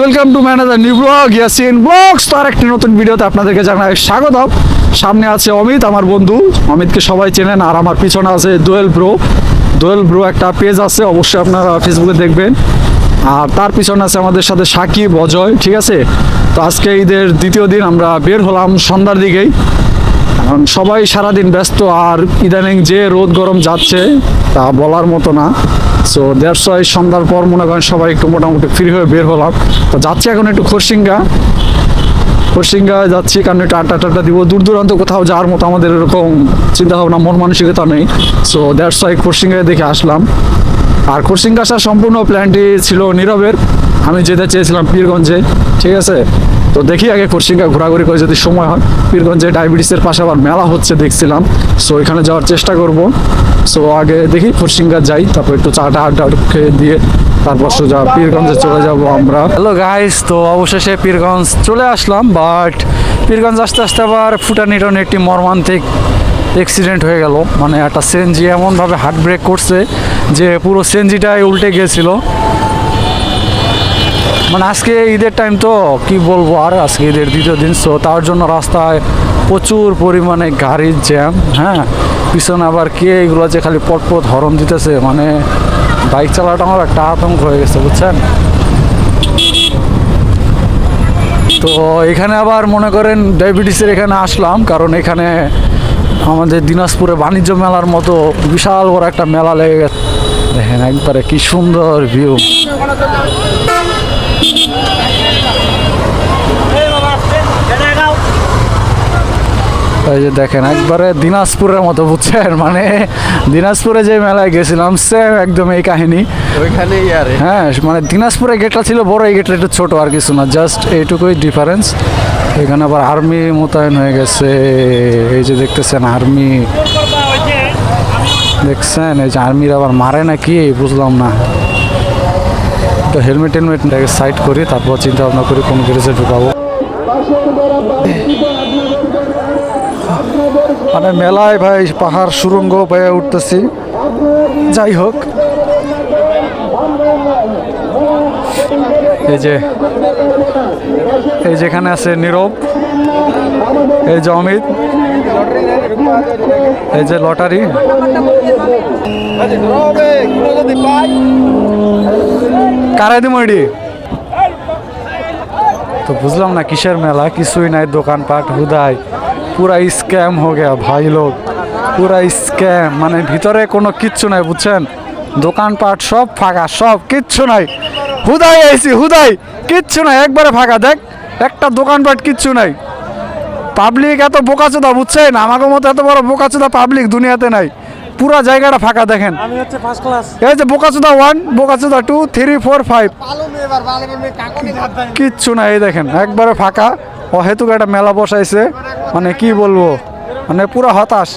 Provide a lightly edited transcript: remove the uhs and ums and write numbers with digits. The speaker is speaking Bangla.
Welcome to manager new blog Yasin blogs. তার একটি নতুন ভিডিওতে আপনাদেরকে জানাই স্বাগতম। সামনে আছে অমিত, আমার বন্ধু। অমিতকে সবাই চেনেন। আর আমার পিছনে আছে দোয়েল ব্রো একটা পেজ আছে, অবশ্যই আপনারা ফেসবুকে দেখবেন। আর তার পিছনে আছে আমাদের সাথে সাকিব, অজয়, ঠিক আছে। তো আজকে ঈদের দ্বিতীয় দিন আমরা বের হলাম সন্ধ্যার দিকেই, কারণ সবাই সারাদিন ব্যস্ত। আর ইদানিং যে রোদ গরম যাচ্ছে তা বলার মতো না। সো দ্যাটস ওয়াই সন্ধ্যার পর মনে করেন সবাই একটু মোটামুটি ফ্রি হয়ে বের হলাম। তো যাচ্ছি এখন একটু খরসিঙ্গা যাচ্ছি, কারণ একটু আড্ডা দিব। দূর দূরান্ত কোথাও যাওয়ার মতো আমাদের এরকম চিন্তাভাবনা, মন মানসিকতা নেই। সো দ্যাটস ওয়াই খরসিঙ্গায় দেখে আসলাম। আর খরসিঙ্গা আসার সম্পূর্ণ প্ল্যানটি ছিল নীরবের। আমি যেতে চেয়েছিলাম পীরগঞ্জে, ঠিক আছে। তো দেখি আগে খরসিঙ্গা ঘোরাঘুরি করে যদি সময় হয়। পীরগঞ্জে ডায়াবেটিসের পাশে আবার মেলা হচ্ছে দেখছিলাম, সো এখানে যাওয়ার চেষ্টা করব। সো আগে দেখি খরসিঙ্গা যাই, তারপর একটু চাটা আড্ডা খেয়ে দিয়ে তারপর সোজা পীরগঞ্জে চলে যাব আমরা। হ্যালো গাইস, তো অবশেষে পীরগঞ্জ চলে আসলাম। বাট পীরগঞ্জ আসতে আসতে আবার ফুটানিটনে একটি মর্মান্তিক অ্যাক্সিডেন্ট হয়ে গেল। মানে একটা সিএনজি এমনভাবে হার্ট ব্রেক করছে যে পুরো সিএনজিটাই উল্টে গিয়েছিল। মানে আজকে ঈদের টাইম তো কি বলবো, আর আজকে ঈদের দ্বিতীয় দিন, সো তার জন্য রাস্তায় প্রচুর পরিমাণে গাড়ির জ্যাম। হ্যাঁ, পিছনে আবার কে এগুলো যে খালি পটপট হর্ন দিতেছে, মানে বাইক চালাটা আমার একটা আতঙ্ক হয়ে গেছে, বুঝছেন। তো এখানে আবার মনে করেন ডায়াবেটিসের এখানে আসলাম, কারণ এখানে আমাদের দিনাজপুরে বাণিজ্য মেলার মতো বিশাল বড় একটা মেলা লেগে গেছে। দেখেন একবারে কি সুন্দর ভিউ। এই যে দেখেন একবারে দিনাজপুরের মতো, বুঝছেন। মানে দিনাজপুরে যে মেলায় গেছিলাম সেম একদম এই কাহিনী ওইখানেই। আর হ্যাঁ, মানে দিনাজপুরে গেটটা ছিল বড়, এই গেটটা একটু ছোট, আর কিছু না, জাস্ট এইটুকুই ডিফারেন্স। এখানে আবার আর্মি মোতায়েন হয়ে গেছে। এই যে দেখতেছেন আর্মি, দেখছেন এই যে আর্মির আবার মারে নাকি বুঝলাম না। তো হেলমেট সাইড করি, তারপর চিন্তা ভাবনা করি কোন গ্যারেজে ঢুকাবো। মানে মেলায় ভাই পাহাড় সুরঙ্গ বয়ে উঠতেছি। যাই হোক, এই যেখানে আছে নীরব, এই যে অমিত, এই যে লটারি। কারাই দিম ওইডি। তো বুঝলাম না কিসের মেলা, কিছুই নাই, দোকানপাট হুদাই, পুরা স্ক্যাম হয়ে গেয়া ভাই লোক, পুরা স্ক্যাম। মানে ভিতরে কোনো কিচ্ছু নাই, বুঝছেন। দোকানপাট সব ফাঁকা, সব কিচ্ছু নাই, হুদাই আইসি, হুদাই কিচ্ছু নাই, একবারে ফাঁকা। দেখ একটা দোকানপাট কিচ্ছু নাই। পাবলিক এত বোকাচোদা, বুঝছেন, আমাকে মতো এত বড় বোকাচোদা পাবলিক দুনিয়াতে নাই। পুরা জায়গাটা ফাঁকা। দেখেন এই যে বোকাচোদা 1, বোকাচোদা 2, 3, 4, 5, কিচ্ছু নাই। এই দেখেন একবারে ফাঁকা। অহেতুক একটা মেলা বসাইছে, মানে কি বলবো, মানে পুরো হতাশ।